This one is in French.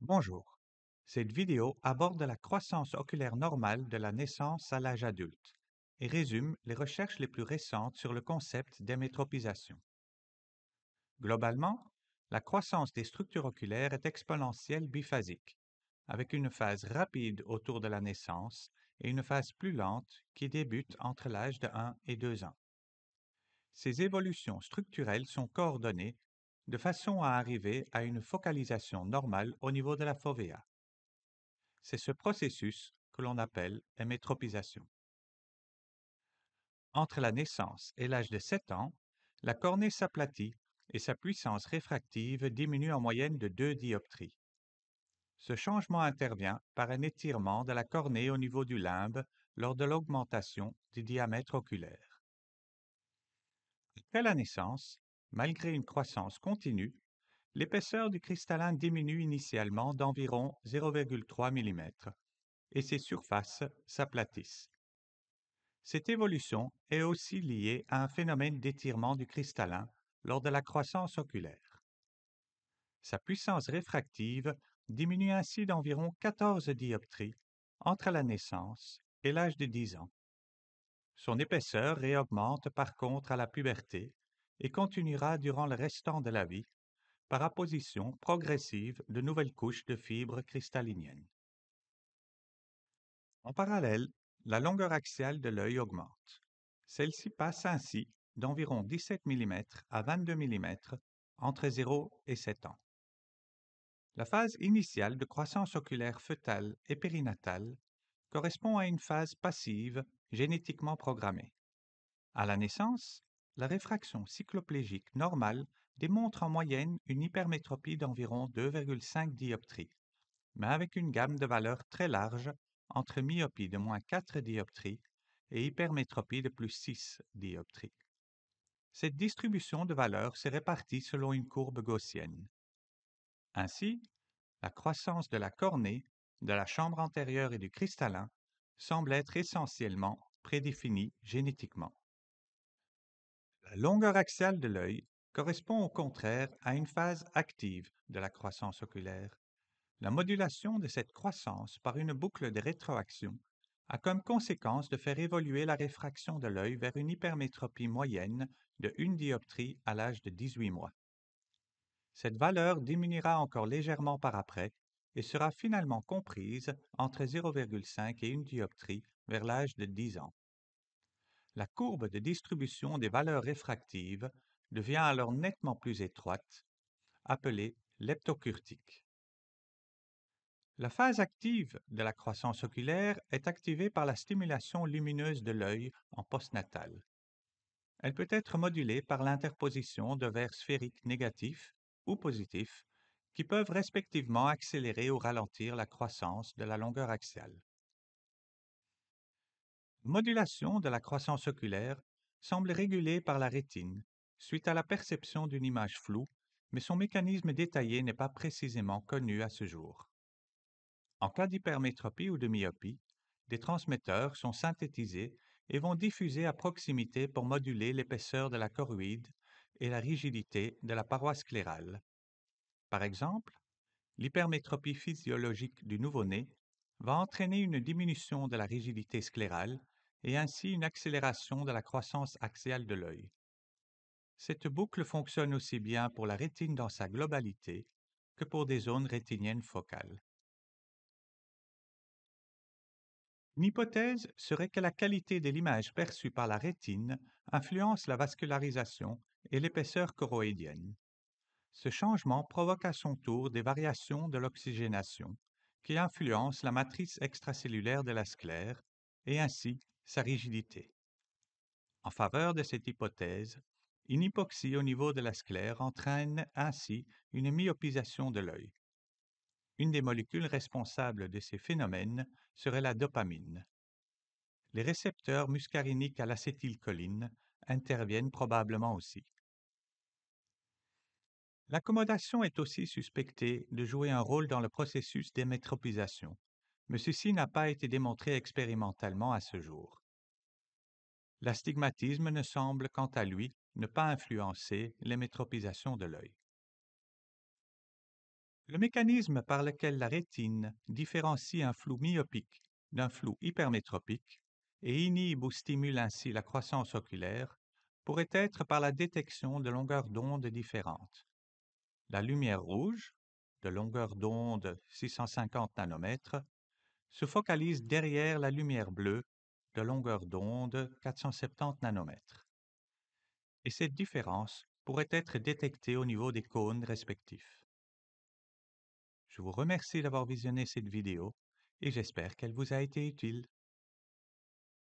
Bonjour. Cette vidéo aborde la croissance oculaire normale de la naissance à l'âge adulte et résume les recherches les plus récentes sur le concept d'émétropisation. Globalement, la croissance des structures oculaires est exponentielle biphasique, avec une phase rapide autour de la naissance et une phase plus lente qui débute entre l'âge de 1 et 2 ans. Ces évolutions structurelles sont coordonnées de façon à arriver à une focalisation normale au niveau de la fovea. C'est ce processus que l'on appelle hémétropisation. Entre la naissance et l'âge de 7 ans, la cornée s'aplatit et sa puissance réfractive diminue en moyenne de 2 dioptries. Ce changement intervient par un étirement de la cornée au niveau du limbe lors de l'augmentation du diamètre oculaire. Après la naissance, malgré une croissance continue, l'épaisseur du cristallin diminue initialement d'environ 0,3 mm et ses surfaces s'aplatissent. Cette évolution est aussi liée à un phénomène d'étirement du cristallin lors de la croissance oculaire. Sa puissance réfractive diminue ainsi d'environ 14 dioptries entre la naissance et l'âge de 10 ans. Son épaisseur réaugmente par contre à la puberté et continuera durant le restant de la vie par apposition progressive de nouvelles couches de fibres cristalliniennes. En parallèle, la longueur axiale de l'œil augmente. Celle-ci passe ainsi d'environ 17 mm à 22 mm entre 0 et 7 ans. La phase initiale de croissance oculaire fœtale et périnatale correspond à une phase passive génétiquement programmée. À la naissance, la réfraction cycloplégique normale démontre en moyenne une hypermétropie d'environ 2,5 dioptries, mais avec une gamme de valeurs très large entre myopie de moins 4 dioptries et hypermétropie de plus 6 dioptries. Cette distribution de valeurs s'est répartie selon une courbe gaussienne. Ainsi, la croissance de la cornée, de la chambre antérieure et du cristallin semble être essentiellement prédéfinie génétiquement. La longueur axiale de l'œil correspond au contraire à une phase active de la croissance oculaire. La modulation de cette croissance par une boucle de rétroaction a comme conséquence de faire évoluer la réfraction de l'œil vers une hypermétropie moyenne de 1 dioptrie à l'âge de 18 mois. Cette valeur diminuera encore légèrement par après et sera finalement comprise entre 0,5 et 1 dioptrie vers l'âge de 10 ans. La courbe de distribution des valeurs réfractives devient alors nettement plus étroite, appelée leptocurtique. La phase active de la croissance oculaire est activée par la stimulation lumineuse de l'œil en postnatal. Elle peut être modulée par l'interposition de verres sphériques négatifs ou positifs qui peuvent respectivement accélérer ou ralentir la croissance de la longueur axiale. Modulation de la croissance oculaire semble régulée par la rétine suite à la perception d'une image floue, mais son mécanisme détaillé n'est pas précisément connu à ce jour. En cas d'hypermétropie ou de myopie, des transmetteurs sont synthétisés et vont diffuser à proximité pour moduler l'épaisseur de la choroïde et la rigidité de la paroi sclérale. Par exemple, l'hypermétropie physiologique du nouveau-né va entraîner une diminution de la rigidité sclérale et ainsi une accélération de la croissance axiale de l'œil. Cette boucle fonctionne aussi bien pour la rétine dans sa globalité que pour des zones rétiniennes focales. Une hypothèse serait que la qualité de l'image perçue par la rétine influence la vascularisation et l'épaisseur choroïdienne. Ce changement provoque à son tour des variations de l'oxygénation qui influencent la matrice extracellulaire de la sclère et ainsi sa rigidité. En faveur de cette hypothèse, une hypoxie au niveau de la sclère entraîne ainsi une myopisation de l'œil. Une des molécules responsables de ces phénomènes serait la dopamine. Les récepteurs muscariniques à l'acétylcholine interviennent probablement aussi. L'accommodation est aussi suspectée de jouer un rôle dans le processus d'émétropisation, mais ceci n'a pas été démontré expérimentalement à ce jour. L'astigmatisme ne semble, quant à lui, ne pas influencer l'émétropisation de l'œil. Le mécanisme par lequel la rétine différencie un flou myopique d'un flou hypermétropique et inhibe ou stimule ainsi la croissance oculaire pourrait être par la détection de longueurs d'onde différentes. La lumière rouge, de longueur d'onde 650 nanomètres, se focalise derrière la lumière bleue, de longueur d'onde 470 nanomètres. Et cette différence pourrait être détectée au niveau des cônes respectifs. Je vous remercie d'avoir visionné cette vidéo et j'espère qu'elle vous a été utile.